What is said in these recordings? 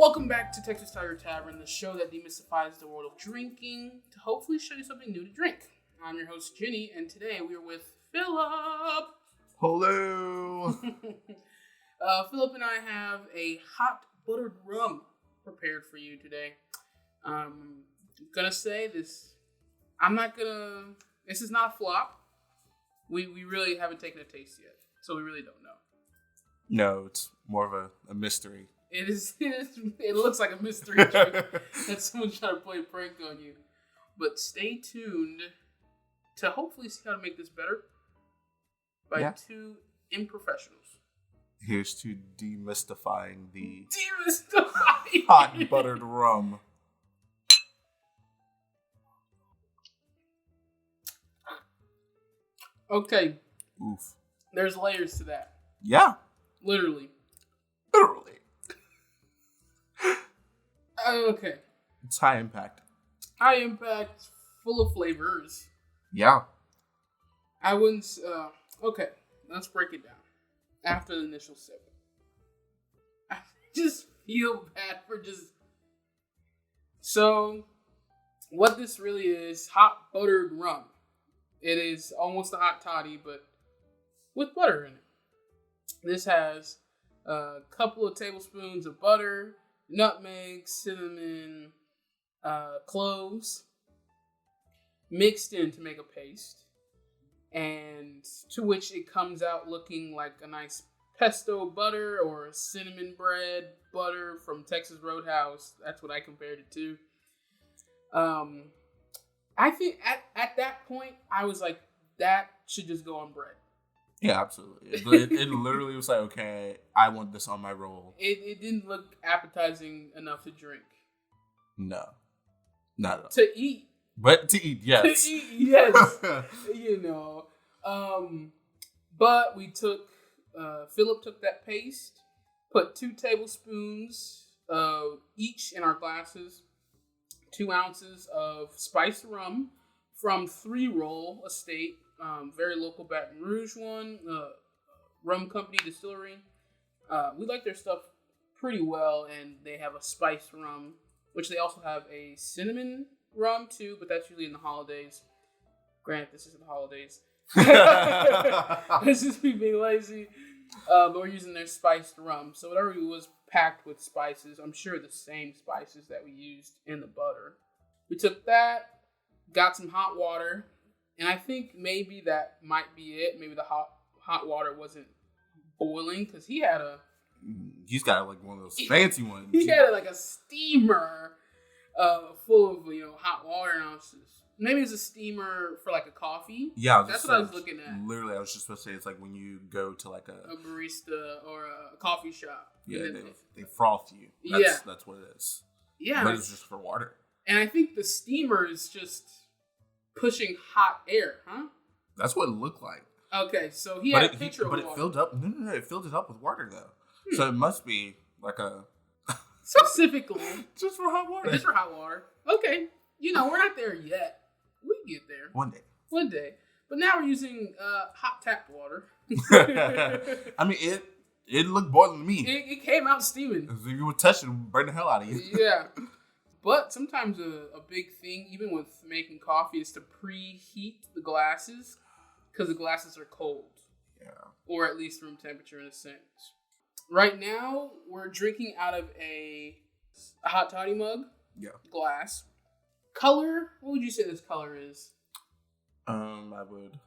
Welcome back to Texas Tiger Tavern, the show that demystifies the world of drinking to hopefully show you something new to drink. I'm your host, Jenny, and today we are with Philip. Hello. Philip and I have a hot buttered rum prepared for you today. I'm gonna say this. This is not a flop. We really haven't taken a taste yet, so we really don't know. No, it's more of a mystery. It is. It looks like a mystery drink that someone's trying to play a prank on you. But stay tuned to hopefully see how to make this better by two unprofessionals. Here's to demystifying the Demystifying hot buttered rum. Okay. Oof. There's layers to that. Yeah. Literally. Okay. It's high impact. High impact, full of flavors. Yeah. I wouldn't. Okay, let's break it down. After the initial sip, I just feel bad for just. So, what this really is, hot buttered rum. It is almost a hot toddy, but with butter in it. This has a couple of tablespoons of butter, nutmeg, cinnamon, cloves, mixed in to make a paste, and to which it comes out looking like a nice pesto butter or cinnamon bread butter from Texas Roadhouse. That's what I compared it to. I think at that point, I was like, that should just go on bread. Yeah, absolutely. It literally was like, okay, I want this on my roll. It didn't look appetizing enough to drink. No. Not at all. To eat. But to eat, yes. To eat, yes. You know. But we took, Philip took that paste, put 2 tablespoons each in our glasses, 2 ounces of spiced rum from 3 Roll Estate. Very local Baton Rouge one, rum company distillery. We like their stuff pretty well, and they have a spiced rum, which they also have a cinnamon rum too, but that's usually in the holidays. Granted, this isn't the holidays. This is me being lazy. But we're using their spiced rum. So whatever was packed with spices, I'm sure the same spices that we used in the butter. We took that, got some hot water, and I think maybe that might be it. Maybe the hot water wasn't boiling because He's got like one of those fancy ones. He had like a steamer full of hot water, and maybe it's a steamer for like a coffee. Yeah, that's what I was looking at. Literally, I was just supposed to say it's like when you go to like a barista or a coffee shop. Yeah, they froth you. That's what it is. Yeah, but it's just for water. And I think the steamer is just pushing hot air, huh? That's what it looked like. Okay, so he had a pitcher of water. But it filled up. No, it filled it up with water though. So it must be like a specifically just for hot water. Just for hot water. Okay, we're not there yet. We can get there one day. But now we're using hot tapped water. I mean, it looked boiling to me. It came out steaming. If you would touch it, it would burn the hell out of you. Yeah. But sometimes a big thing, even with making coffee, is to preheat the glasses because the glasses are cold. Yeah. Or at least room temperature in a sense. Right now, we're drinking out of a hot toddy mug. Yeah. Glass. Color? What would you say this color is? I would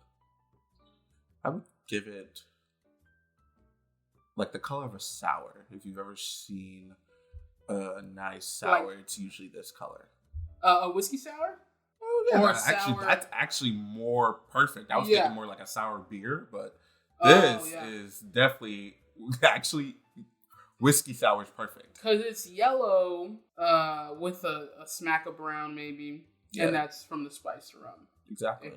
give it like the color of a sour. If you've ever seen a nice sour, it's usually this color. A whiskey sour? Oh yeah, that's actually more perfect. I was thinking more like a sour beer, but this is definitely actually whiskey sour is perfect because it's yellow with a smack of brown it's and that's from the spiced rum. Exactly.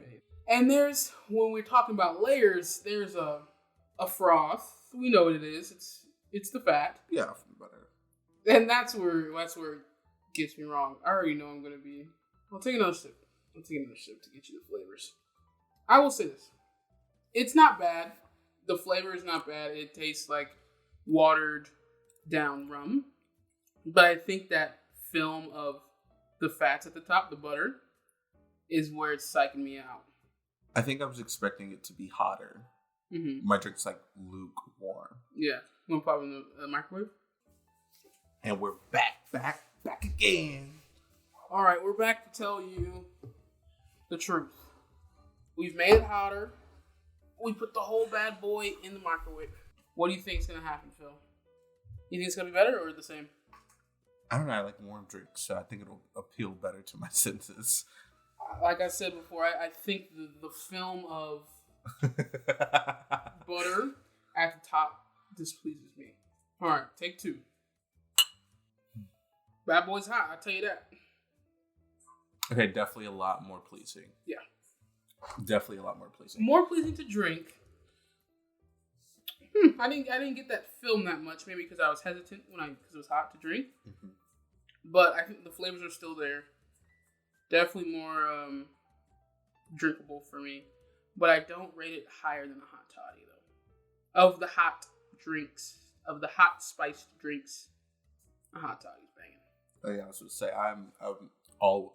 And when we're talking about layers, there's a froth. We know what it is. It's the fat. Yeah, from the butter. And that's where it gets me wrong. I already know I'm gonna be. I'll take another sip. to get you the flavors. I will say this: it's not bad. The flavor is not bad. It tastes like watered down rum. But I think that film of the fats at the top, the butter, is where it's psyching me out. I think I was expecting it to be hotter. Mm-hmm. My drink's like lukewarm. Yeah. You want to pop in the microwave? And we're back again. All right, we're back to tell you the truth. We've made it hotter. We put the whole bad boy in the microwave. What do you think is going to happen, Phil? You think it's going to be better or the same? I don't know. I like warm drinks, so I think it'll appeal better to my senses. Like I said before, I think the film of butter at the top displeases me. All right, take 2. Bad boy's hot, I'll tell you that. Okay, definitely a lot more pleasing. Yeah. Definitely a lot more pleasing. More pleasing to drink. I didn't get that film that much, maybe because I was hesitant because it was hot to drink. Mm-hmm. But I think the flavors are still there. Definitely more drinkable for me. But I don't rate it higher than a hot toddy, though. Of the hot drinks, of the hot spiced drinks, a hot toddy's banging. Oh yeah, I was going to say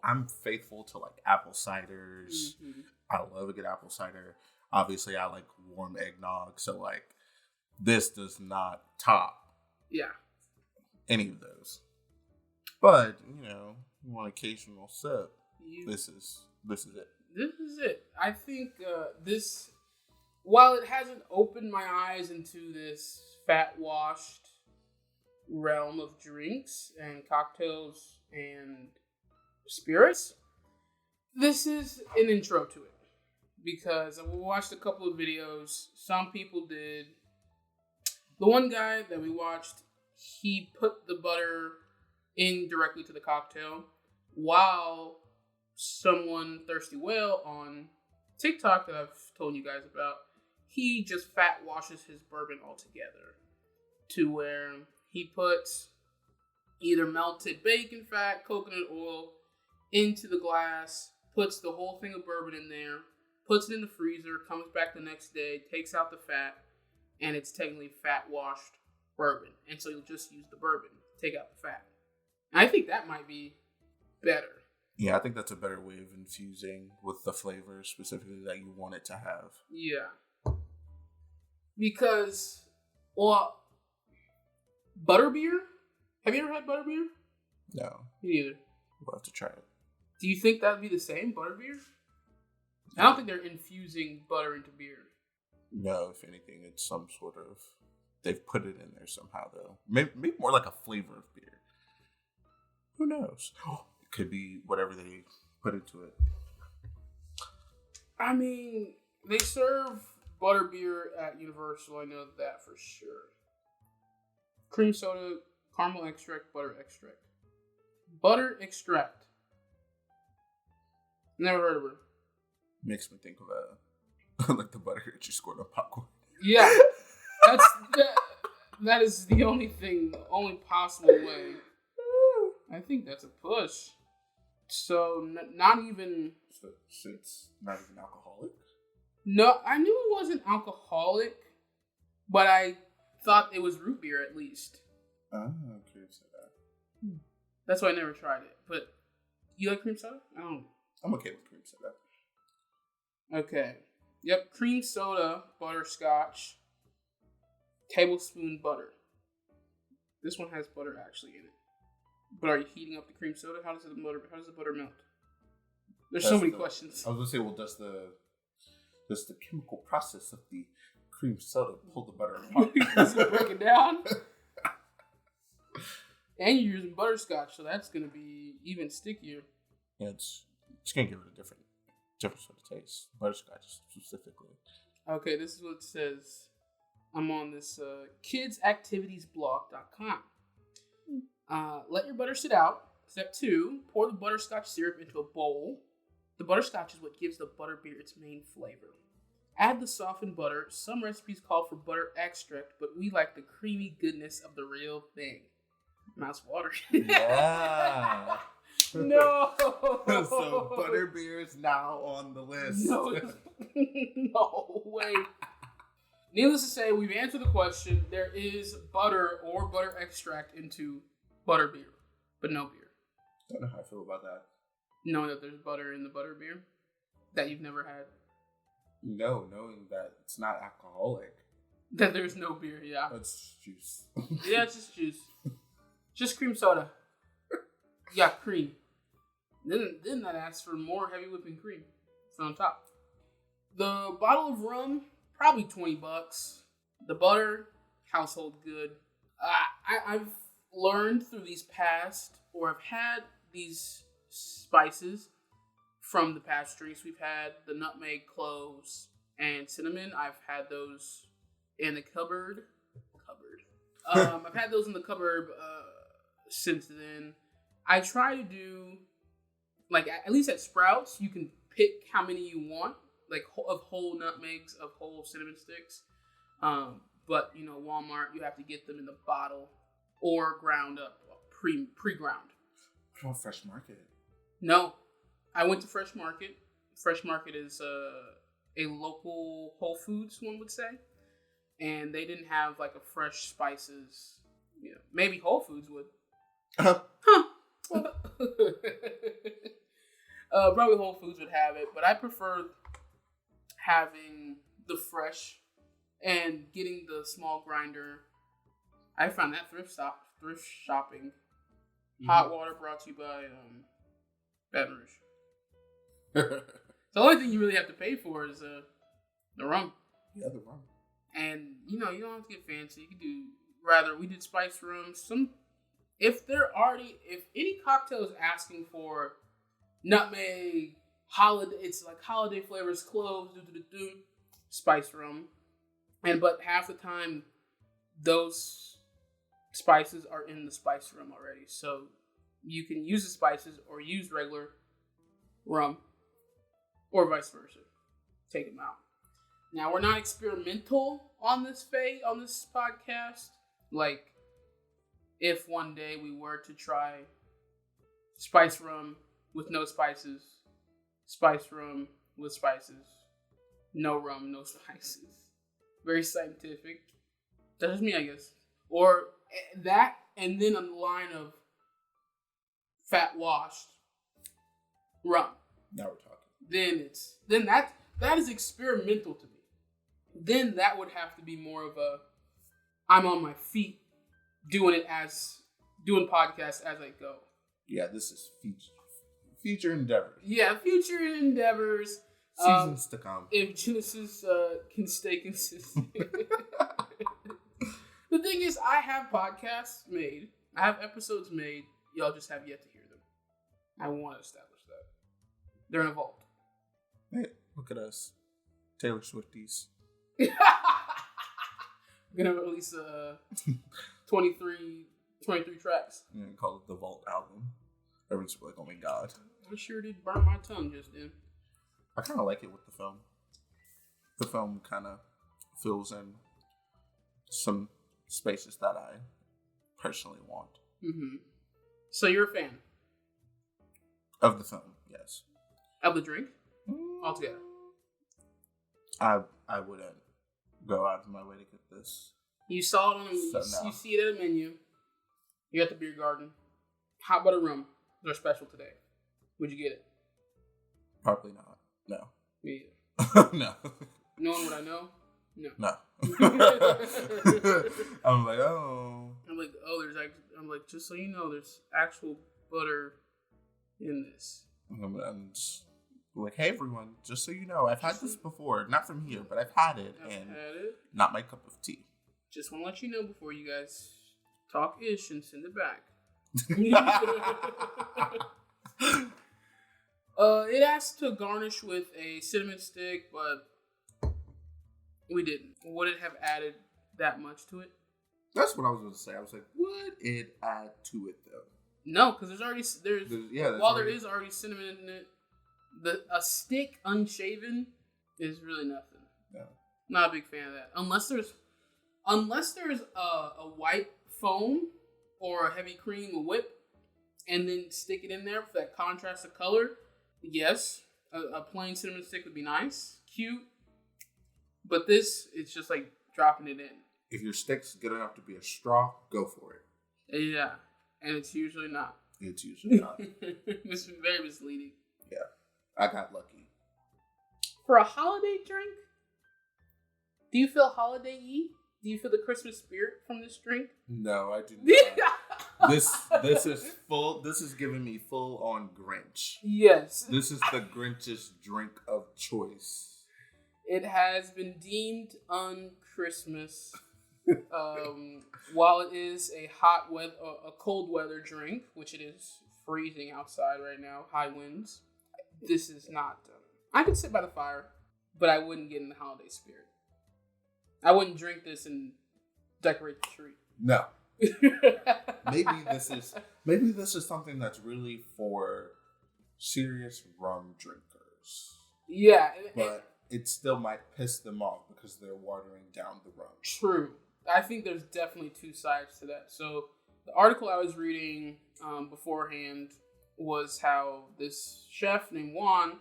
I'm faithful to like apple ciders. Mm-hmm. I love a good apple cider. Obviously, I like warm eggnog, so like this does not top any of those. But you want occasional sip. This is it. This is it. I think this, while it hasn't opened my eyes into this fat washed realm of drinks and cocktails and spirits, this is an intro to it. Because we watched a couple of videos. Some people did. The one guy that we watched, he put the butter in directly to the cocktail, while someone, Thirsty Whale, on TikTok that I've told you guys about, he just fat washes his bourbon altogether to where he puts either melted bacon fat, coconut oil into the glass, puts the whole thing of bourbon in there, puts it in the freezer, comes back the next day, takes out the fat, and it's technically fat washed bourbon. And so you'll just use the bourbon, take out the fat. I think that might be better. Yeah, I think that's a better way of infusing with the flavor specifically that you want it to have. Yeah. Because, well, butterbeer? Have you ever had butterbeer? No. Me neither. We'll have to try it. Do you think that would be the same, butterbeer? I don't think they're infusing butter into beer. No, if anything, it's some sort of... They've put it in there somehow, though. Maybe more like a flavor of beer. Who knows? It could be whatever they put into it. I mean, they serve butterbeer at Universal. I know that for sure. Cream soda, caramel extract, butter extract. Butter extract. Never heard of her. Makes me think of like the butter that you squirt on popcorn. Yeah, that is the only possible way. I think that's a push. So not even. So it's not even alcoholic. No, I knew it wasn't alcoholic, but I thought it was root beer at least. Oh, I'm curious about that. That's why I never tried it. But you like cream soda? I don't. I'm okay with cream soda. Okay. Yep, cream soda, butterscotch, tablespoon butter. This one has butter actually in it. But are you heating up the cream soda? How does the butter melt? There's so many questions. I was gonna say, well, does the chemical process of the cream soda pull the butter apart? Does it break it down? And you're using butterscotch, so that's gonna be even stickier. Yeah, it's gonna give it a different sort of taste. Butterscotch specifically. Okay, this is what it says. I'm on this kidsactivitiesblog.com. Let your butter sit out. Step 2, pour the butterscotch syrup into a bowl. The butterscotch is what gives the butterbeer its main flavor. Add the softened butter. Some recipes call for butter extract, but we like the creamy goodness of the real thing. Mouth's watering. Yeah. No. So butterbeer is now on the list. No way. Needless to say, we've answered the question. There is butter or butter extract into butter beer, but no beer. I don't know how I feel about that. Knowing that there's butter in the butter beer that you've never had. No, knowing that it's not alcoholic. That there's no beer, yeah. It's juice. Yeah, it's just juice. Just cream soda. Yeah, cream. Then that asks for more heavy whipping cream on top. The bottle of rum, probably $20. The butter, household good. I've learned through these past, or I've had these spices from the past drinks we've had. The nutmeg, cloves, and cinnamon. I've had those in the cupboard. I've had those in the cupboard since then. I try to do, like, at least at Sprouts, you can pick how many you want, like, of whole nutmegs, of whole cinnamon sticks. But, Walmart, you have to get them in the bottle or ground up, pre-ground. What about Fresh Market? No. I went to Fresh Market. Fresh Market is a local Whole Foods, one would say. And they didn't have, like, a fresh spices. Maybe Whole Foods would. Probably Whole Foods would have it, but I prefer having the fresh and getting the small grinder. I found that thrift shopping. Mm-hmm. Hot water brought to you by Baton Rouge. The only thing you really have to pay for is the rum. Yeah, the rum. And you don't have to get fancy. You can do we did spice rum. If any cocktail is asking for nutmeg, it's like holiday flavors, cloves, spice rum. But half the time, those spices are in the spice rum already. So you can use the spices or use regular rum or vice versa. Take them out. Now, we're not experimental on this podcast. Like, if one day we were to try spice rum with no spices, spice rum with spices, no rum, no spices. Very scientific. That's just me, I guess. Or that, and then a line of fat washed rum. Now we're talking. Then that is experimental to me. Then that would have to be more of a, I'm on my feet doing podcasts as I go. Yeah, this is future endeavors. Yeah, future endeavors. Seasons to come. If Genesis can stay consistent. The thing is, I have podcasts made. I have episodes made. Y'all just have yet to hear them. I want to establish that. They're in a vault. Hey, look at us. Taylor Swifties. We're going to release 23 tracks. Yeah, call it the Vault album. Everyone's like, oh my god. I sure did burn my tongue just then. I kind of like it with the film. The film kind of fills in some spaces that I personally want. Mm-hmm. So you're a fan? Of the film, yes. Of the drink? Altogether? I wouldn't go out of my way to get this. You saw it on you see it at a menu. You got the beer garden. Hot butter rum. They're special today. Would you get it? Probably not. No. Me either. No. Knowing what I know? No. No. I'm like, just so you know, there's actual butter in this. I'm just like, hey everyone, just so you know, I've had this before. Not from here, but I've had it. Not my cup of tea. Just want to let you know before you guys talk ish and send it back. It asked to garnish with a cinnamon stick, but we didn't. Would it have added that much to it? That's what I was going to say. I was like, would it add to it though? No, because there is already cinnamon in it. A stick unshaven is really nothing. No. Not a big fan of that. Unless there's a white foam or a heavy cream whip, and then stick it in there for that contrast of color. Yes, a plain cinnamon stick would be nice, cute. But this, it's just like dropping it in. If your stick's good enough to be a straw, go for it. Yeah. And it's usually not. It's usually not. It's very misleading. Yeah. I got lucky. For a holiday drink, do you feel holiday-y? Do you feel the Christmas spirit from this drink? No, I do not. This is giving me full on Grinch. Yes. This is the Grinch's drink of choice. It has been deemed un-Christmas. While it is a cold weather drink, which it is freezing outside right now, high winds, this is not. I could sit by the fire, but I wouldn't get in the holiday spirit. I wouldn't drink this and decorate the tree. No. Maybe this is something that's really for serious rum drinkers. Yeah, but it still might piss them off because they're watering down the rum. True. I think there's definitely two sides to that. So the article I was reading beforehand was how this chef named Juan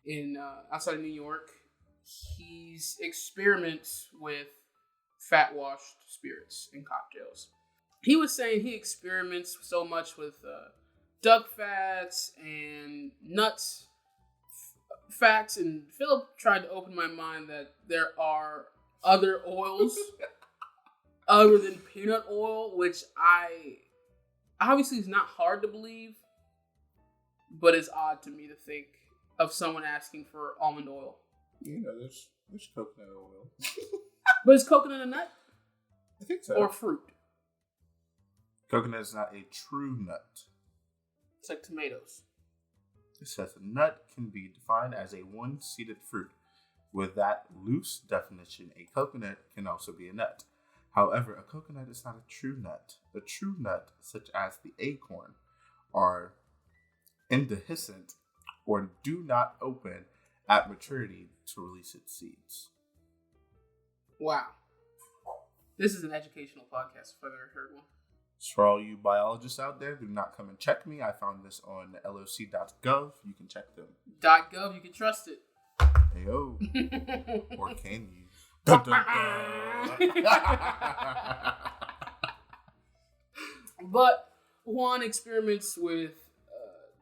in outside of New York, he's experiments with fat washed spirits and cocktails. He was saying he experiments so much with duck fats and nuts fats, and Philip tried to open my mind that there are other oils other than peanut oil, which obviously is not hard to believe, but it's odd to me to think of someone asking for almond oil. You know, there's coconut oil. But is coconut a nut? I think so. Or fruit? Coconut is not a true nut. It's like tomatoes. It says a nut can be defined as a one-seeded fruit. With that loose definition, a coconut can also be a nut. However, a coconut is not a true nut. A true nut, such as the acorn, are indehiscent or do not open at maturity to release its seeds. Wow. This is an educational podcast if I've ever heard one. So for all you biologists out there, do not come and check me. I found this on loc.gov. You can check them. .gov, you can trust it. Heyo. Or can you? Dun, dun, dun. But Juan experiments with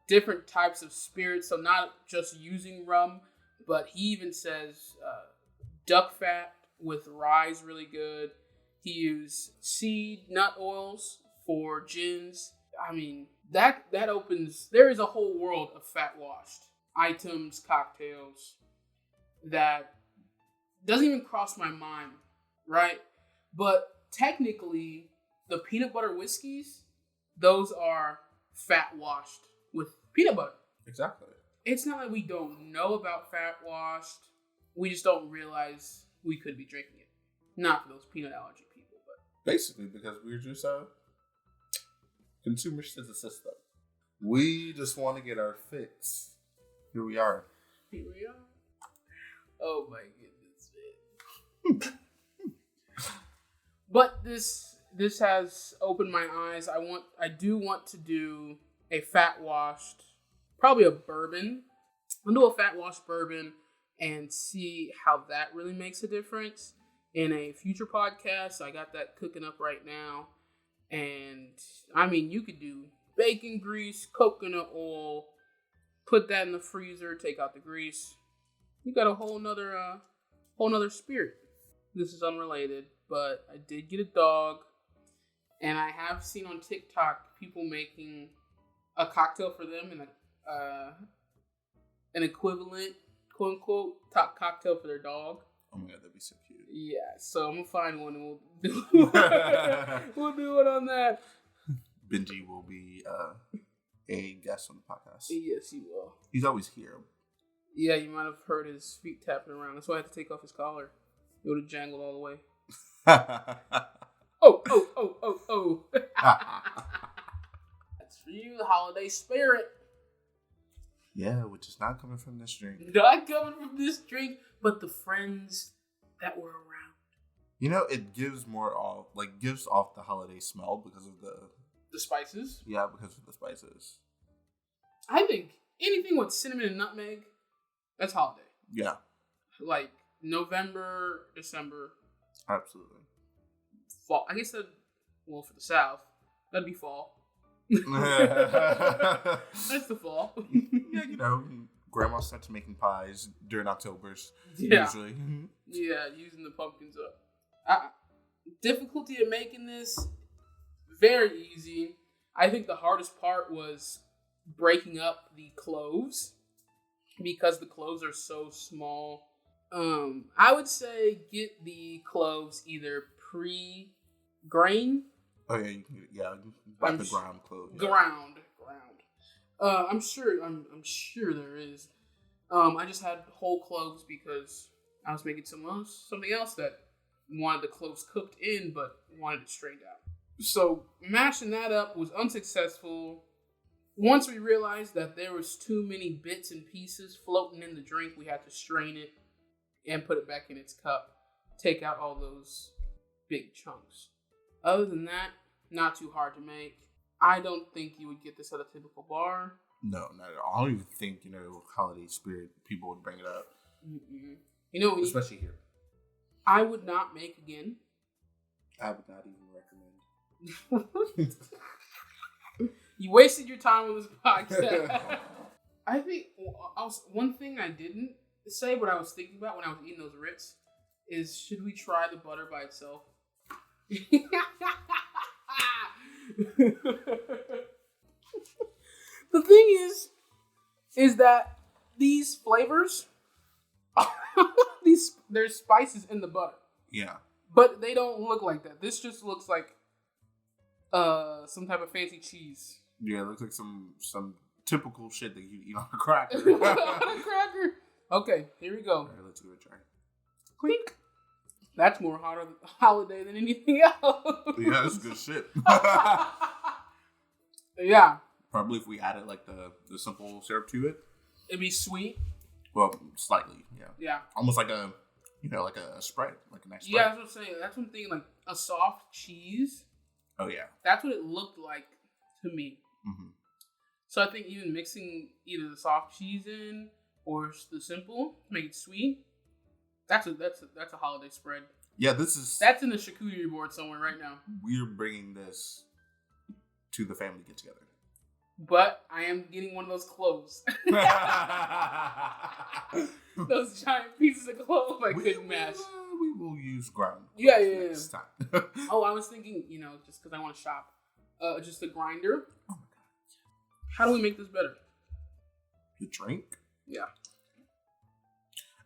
different types of spirits, so not just using rum, but he even says duck fat with rye is really good. He used seed nut oils for gins. I mean, that opens, there is a whole world of fat washed items, cocktails that doesn't even cross my mind, right? But technically, the peanut butter whiskeys, those are fat washed with peanut butter. Exactly. It's not like we don't know about fat washed. We just don't realize we could be drinking it. Not for those peanut allergy people, but basically because we're just consumers to the system. We just want to get our fix. Here we are. Here we are. Oh my goodness, man. But this has opened my eyes. I do want to do a fat washed, probably a bourbon. I'll do a fat washed bourbon and see how that really makes a difference in a future podcast. I got that cooking up right now. And I mean, you could do bacon grease, coconut oil, put that in the freezer, take out the grease. You got a whole nother spirit. This is unrelated, but I did get a dog, and I have seen on TikTok people making a cocktail for them and an equivalent, quote unquote, top cocktail for their dog. Oh my god, that'd be so cute. Yeah, so I'm gonna find one and we'll do it on that. Benji will be a guest on the podcast. Yes, he will. He's always here. Yeah, you might have heard his feet tapping around. That's why I had to take off his collar. It would have jangled all the way. Oh. That's for you, the holiday spirit. Yeah, which is not coming from this drink. Not coming from this drink, but the friends that were around. You know, it gives gives off the holiday smell because of the spices. Yeah, because of the spices. I think anything with cinnamon and nutmeg, that's holiday. Yeah. Like November, December. Absolutely. Fall. I guess for the South, that'd be fall. That's the fall. Yeah, grandma starts making pies during October's. Yeah. Usually. Yeah, using the pumpkins up. Difficulty of making this, very easy. I think the hardest part was breaking up the cloves because the cloves are so small. I would say get the cloves either pre-grain. Oh yeah, you can like the ground clove. Yeah. Ground. I'm sure there is. I just had whole cloves because I was making something else that wanted the cloves cooked in, but wanted it strained out. So mashing that up was unsuccessful. Once we realized that there was too many bits and pieces floating in the drink, we had to strain it and put it back in its cup. Take out all those big chunks. Other than that, not too hard to make. I don't think you would get this at a typical bar. No, not at all. I don't even think, holiday spirit, people would bring it up. Mm-mm. Especially here. I would not make again. I would not even recommend. You wasted your time with this podcast. I think one thing I didn't say, what I was thinking about when I was eating those Ritz, is should we try the butter by itself? The thing is that these flavors, there's spices in the butter. Yeah. But they don't look like that. This just looks like some type of fancy cheese. Yeah, it looks like some typical shit that you eat on a cracker. On a cracker. Okay, here we go. All right, let's give it a try. Clink. That's more holiday than anything else. Yeah, that's good shit. Yeah. Probably if we added like the simple syrup to it, it'd be sweet. Well, slightly, yeah. Yeah. Almost like a spread, like a nice spread. Yeah, that's what I'm saying. That's what I'm thinking, like a soft cheese. Oh yeah. That's what it looked like to me. Mm-hmm. So I think even mixing either the soft cheese in or the simple to make it sweet. That's a holiday spread. Yeah, that's in the charcuterie board somewhere right now. We're bringing this to the family get together. But I am getting one of those cloves. Those giant pieces of clove I couldn't mash. We will use ground. Yeah. Next time. Oh, I was thinking, just because I want to shop, just a grinder. Oh my god! How do we make this better? The drink? Yeah.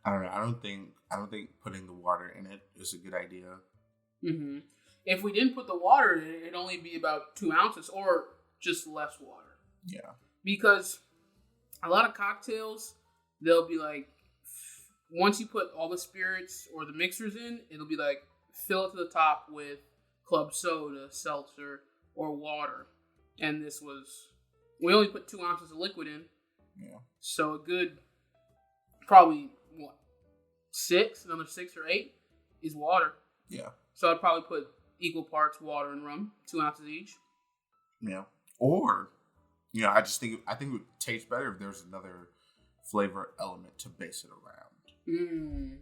I don't know. I don't think putting the water in it is a good idea. Mm-hmm. If we didn't put the water in it, it'd only be about 2 ounces or just less water. Yeah. Because a lot of cocktails, they'll be like, once you put all the spirits or the mixers in, it'll be like, fill it to the top with club soda, seltzer, or water. And we only put 2 ounces of liquid in. Yeah. So a good, probably, another 6 or 8 is water. Yeah. So I'd probably put equal parts water and rum, 2 ounces each. Yeah. Or, I think it would taste better if there's another flavor element to base it around.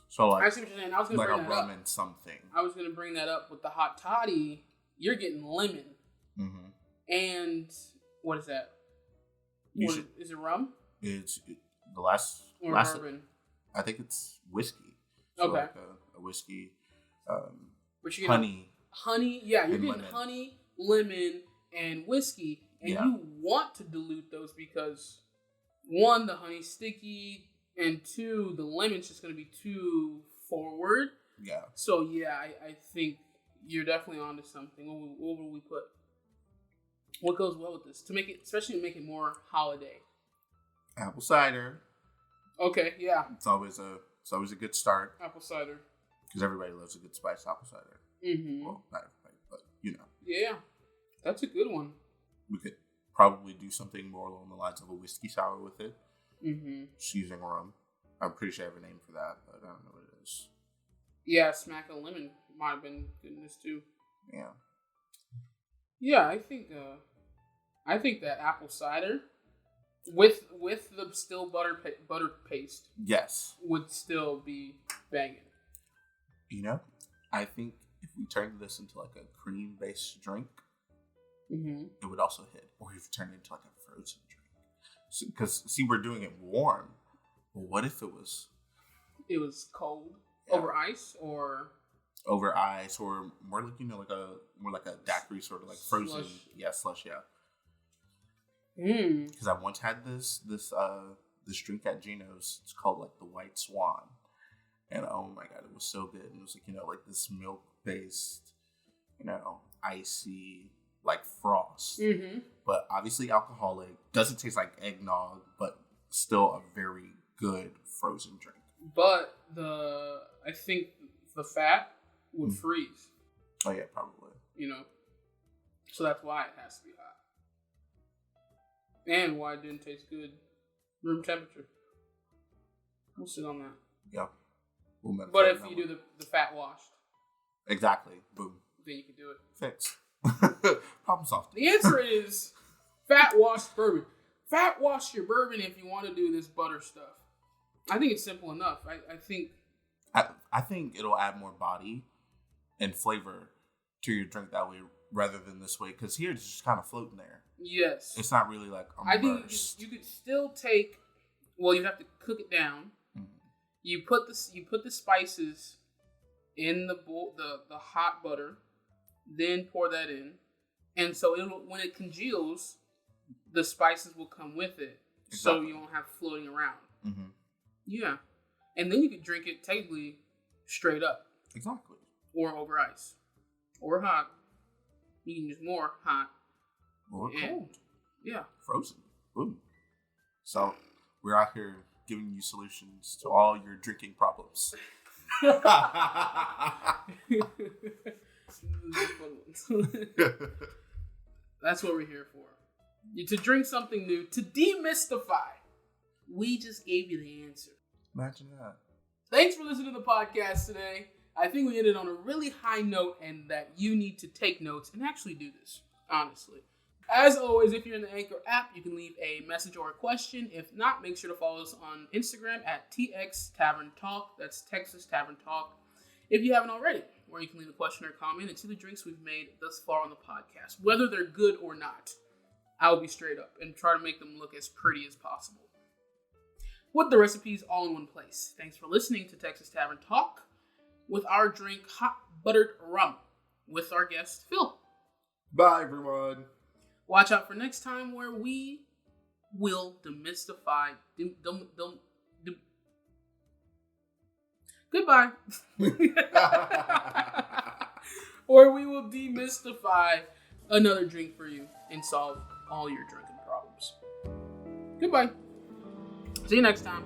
So like, I see what you're saying. I was gonna bring like a rum and something. I was gonna bring that up with the hot toddy. You're getting lemon. Mm-hmm. And what is that? Is it rum? It's the last bourbon. I think it's whiskey. So okay. Like a whiskey, honey. Honey, yeah, you're getting lemon. Honey, lemon, and whiskey, and you want to dilute those because 1, the honey's sticky, and 2, the lemon's just going to be too forward. Yeah. So yeah, I think you're definitely onto something. What would we put? What goes well with this especially to make it more holiday? Apple cider. Okay, yeah. It's always a good start. Apple cider. Because everybody loves a good spiced apple cider. Mm-hmm. Well, not everybody, but Yeah, that's a good one. We could probably do something more along the lines of a whiskey sour with it. Mm-hmm. Just using rum. I'm pretty sure I have a name for that, but I don't know what it is. Yeah, smack of lemon might have been good in this too. Yeah. Yeah, I think that apple cider with the still butter paste. Yes. Would still be banging. I think if we turned this into like a cream-based drink, it would also hit. Or if it turned into like a frozen drink. Because, see, we're doing it warm. But what if it was... It was cold? Yeah. Over ice or... Over ice or more like, more like a daiquiri sort of like frozen. Slush. Yeah, slush, yeah. Because I once had this drink at Gino's. It's called like the White Swan. And oh my God, it was so good. And it was like, like this milk-based, icy, like frost. Mm-hmm. But obviously alcoholic. Doesn't taste like eggnog, but still a very good frozen drink. But I think the fat would freeze. Oh yeah, probably. So that's why it has to be hot. And why it didn't taste good room temperature. We'll sit on that. Yeah. But if you do the fat washed. Exactly. Boom. Then you can do it. Fix. Problem solved. The answer is fat washed bourbon. Fat wash your bourbon if you want to do this butter stuff. I think it's simple enough. I think it'll add more body and flavor to your drink that way rather than this way. Because here it's just kind of floating there. Yes. It's not really like immersed. I think you could still take... Well, you have to cook it down. Mm-hmm. You put the spices in the bowl, the hot butter, then pour that in. And so when it congeals, the spices will come with it. Exactly. So you won't have floating around. Mm-hmm. Yeah. And then you could drink it technically straight up. Exactly. Or over ice. Or hot. You can use more hot. Or cold. Yeah. Frozen. Boom. So we're out here giving you solutions to all your drinking problems. That's what we're here for. To drink something new, to demystify. We just gave you the answer. Imagine that. Thanks for listening to the podcast today. I think we ended on a really high note and that you need to take notes and actually do this, honestly. As always, if you're in the Anchor app, you can leave a message or a question. If not, make sure to follow us on Instagram at TX Tavern Talk. That's Texas Tavern Talk. If you haven't already, where you can leave a question or comment into the drinks we've made thus far on the podcast. Whether they're good or not, I'll be straight up and try to make them look as pretty as possible. With the recipes all in one place. Thanks for listening to Texas Tavern Talk with our drink, Hot Buttered Rum, with our guest, Phil. Bye, everyone. Watch out for next time where we will demystify... Goodbye. Or we will demystify another drink for you and solve all your drinking problems. Goodbye. See you next time.